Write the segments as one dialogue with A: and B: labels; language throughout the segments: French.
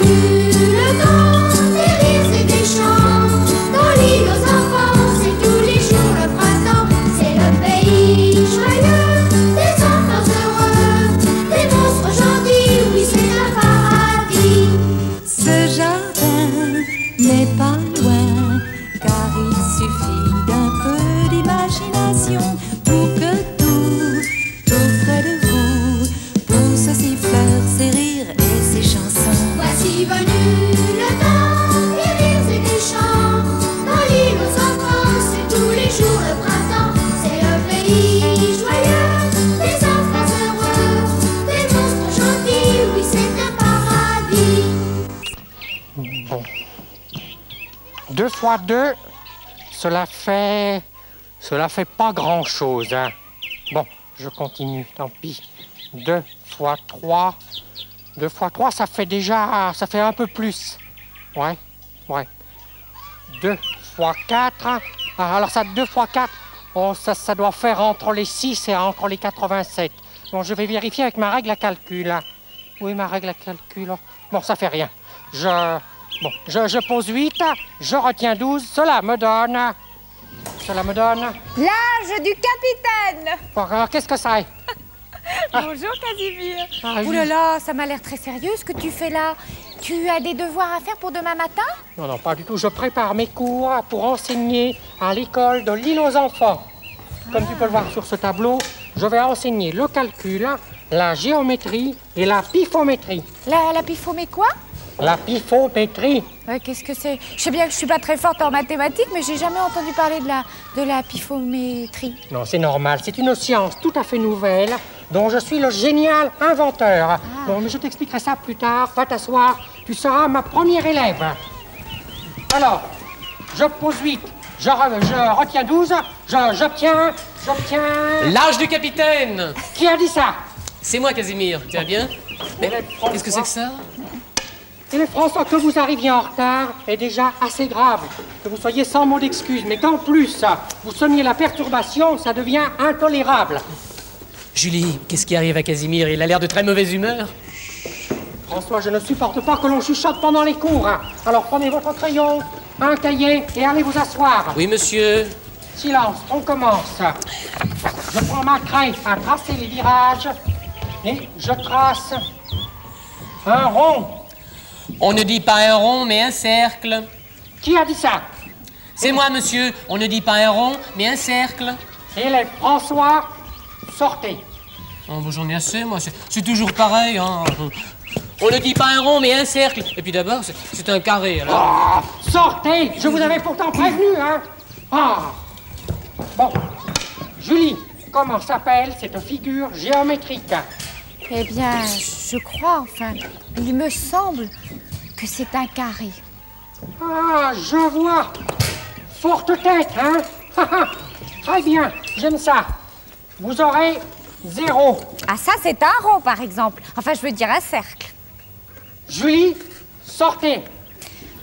A: venu le temps des rires et des chants. Dans l'île aux enfants, c'est tous les jours le printemps. C'est le pays joyeux, des enfants heureux, des monstres gentils, oui c'est un paradis.
B: Ce jardin n'est pas loin, car il suffit d'un peu d'imagination pour que tout près de vous pousse ses fleurs, ses rires et ses chansons.
A: Voici venu le temps des rires et des chants. Dans l'île aux enfants, c'est tous les jours le printemps. C'est le pays joyeux, des enfants heureux, des monstres gentils, oui c'est un paradis.
C: Bon. 2 fois 2, cela fait pas grand-chose, hein. Bon, je continue, tant pis. 2 fois 3, 2 fois 3, ça fait un peu plus. Ouais. 2 fois 4, alors ça, 2 fois 4, oh, ça doit faire entre les 6 et entre les 87. Bon, je vais vérifier avec ma règle à calcul, hein. Oui, ma règle à calcul. Bon, ça fait rien. Je pose 8, je retiens 12, cela me donne...
D: L'âge du capitaine.
C: Bon, alors, qu'est-ce que ça est?
D: Bonjour Casimir.
C: Oui.
D: Ouh là là, ça m'a l'air très sérieux ce que tu fais là. Tu as des devoirs à faire pour demain matin?
C: Non, pas du tout. Je prépare mes cours pour enseigner à l'école de l'île aux enfants. Comme tu peux le voir sur ce tableau, je vais enseigner le calcul, la géométrie et la pifométrie.
D: La pifomé quoi?
C: La pifométrie.
D: Qu'est-ce que c'est? Je sais bien que je suis pas très forte en mathématiques, mais j'ai jamais entendu parler de la pifométrie.
C: Non, c'est normal. C'est une science tout à fait nouvelle dont je suis le génial inventeur. Bon, mais je t'expliquerai ça plus tard. Va t'asseoir. Tu seras ma première élève. Alors, je pose 8. Je retiens 12. J'obtiens...
E: L'âge du capitaine.
C: Qui a dit ça?
E: C'est moi, Casimir. Tu vas bien? Mais qu'est-ce que c'est que ça?
C: Et François, que vous arriviez en retard est déjà assez grave. Que vous soyez sans mot d'excuse, mais qu'en plus, vous semiez la perturbation, ça devient intolérable.
E: Julie, qu'est-ce qui arrive à Casimir? Il a l'air de très mauvaise humeur.
C: François, je ne supporte pas que l'on chuchote pendant les cours. Alors prenez votre crayon, un cahier et allez vous asseoir.
E: Oui, monsieur.
C: Silence, on commence. Je prends ma craie à tracer les virages et je trace un rond.
E: On ne dit pas un rond, mais un cercle.
C: Qui a dit ça?
E: C'est moi, monsieur. On ne dit pas un rond, mais un cercle.
C: Élève François, sortez.
E: Oh, bon, j'en ai assez, moi. C'est toujours pareil, hein. On ne dit pas un rond, mais un cercle. Et puis d'abord, c'est un carré, alors.
C: Oh, sortez! Je vous avais pourtant prévenu, hein. Bon. Julie, comment s'appelle cette figure géométrique?
D: Eh bien, je crois, enfin, il me semble que c'est un carré.
C: Je vois. Forte tête, hein? Très bien, j'aime ça. Vous aurez 0.
D: Ah, ça, c'est un rond, par exemple. Enfin, je veux dire un cercle.
C: Julie, sortez.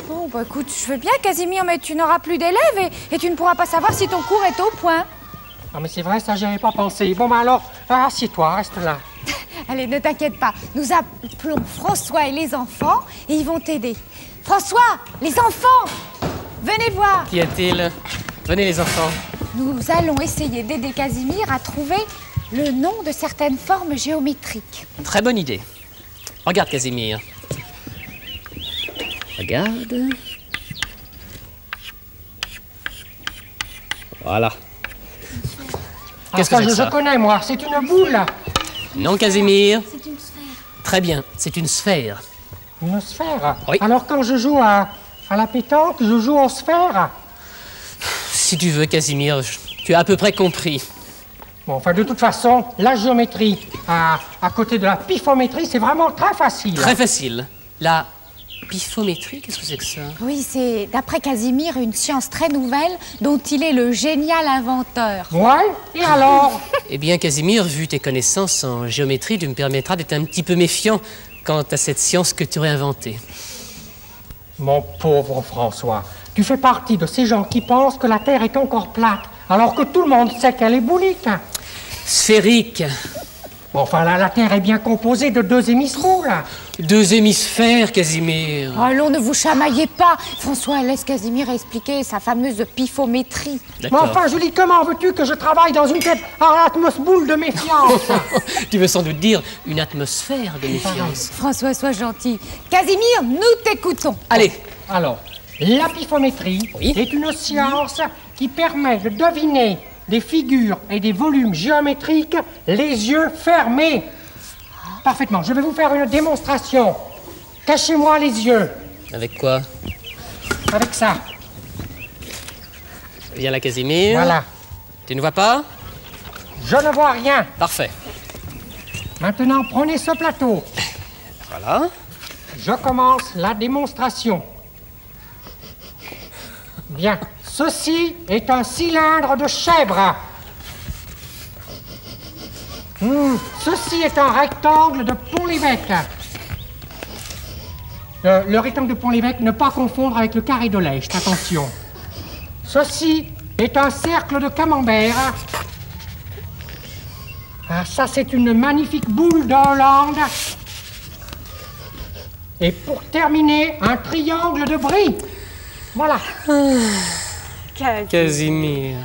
D: Bon, bah écoute, je veux bien, Casimir, mais tu n'auras plus d'élèves et tu ne pourras pas savoir si ton cours est au point.
C: Non, mais c'est vrai, ça, j'y avais pas pensé. Bon, bah alors, assieds-toi, reste là.
D: Allez, ne t'inquiète pas. Nous appelons François et les enfants et ils vont t'aider. François, les enfants, venez voir.
E: Qu'y a-t-il? Venez, les enfants.
D: Nous allons essayer d'aider Casimir à trouver le nom de certaines formes géométriques.
E: Très bonne idée. Regarde, Casimir. Regarde. Voilà.
C: Qu'est-ce que je connais, moi. C'est une boule.
E: Non, Casimir.
A: C'est une sphère.
E: Très bien, c'est une sphère.
C: Une sphère?
E: Oui.
C: Alors, quand je joue à la pétanque, je joue aux sphères?
E: Si tu veux, Casimir, tu as à peu près compris.
C: Bon, enfin, de toute façon, la géométrie à côté de la pifométrie, c'est vraiment très facile.
E: Très facile. La pifométrie, qu'est-ce que c'est que ça?
D: Oui, c'est, d'après Casimir, une science très nouvelle dont il est le génial inventeur.
C: Ouais? Et alors?
E: Eh bien, Casimir, vu tes connaissances en géométrie, tu me permettras d'être un petit peu méfiant quant à cette science que tu aurais inventée.
C: Mon pauvre François, tu fais partie de ces gens qui pensent que la Terre est encore plate, alors que tout le monde sait qu'elle est boulique.
E: Sphérique.
C: Bon, enfin, la Terre est bien composée de 2 hémisphères, là.
E: 2 hémisphères, Casimir.
D: Allons, ne vous chamaillez pas. François, laisse Casimir expliquer sa fameuse pifométrie.
C: Mais
E: D'accord.
C: enfin, Julie, comment veux-tu que je travaille dans une tête à l'atmosboule de méfiance?
E: Tu veux sans doute dire une atmosphère de méfiance.
D: François, sois gentil. Casimir, nous t'écoutons.
E: Allez,
C: Alors, la pifométrie
E: Oui.
C: est une science qui permet de deviner des figures et des volumes géométriques les yeux fermés. Parfaitement. Je vais vous faire une démonstration. Cachez-moi les yeux.
E: avec quoi?
C: Avec ça.
E: Viens là, Casimir.
C: Voilà.
E: Tu ne vois pas?
C: Je ne vois rien.
E: Parfait.
C: Maintenant, prenez ce plateau.
E: Voilà.
C: Je commence la démonstration. Bien. Ceci est un cylindre de chèvre. Ceci est un rectangle de Pont-l'Évêque. Le rectangle de Pont-l'Évêque, ne pas confondre avec le carré de l'Est, attention. Ceci est un cercle de Camembert. Ah, ça, c'est une magnifique boule de Hollande. Et pour terminer, un triangle de Brie. Voilà.
E: Casimir.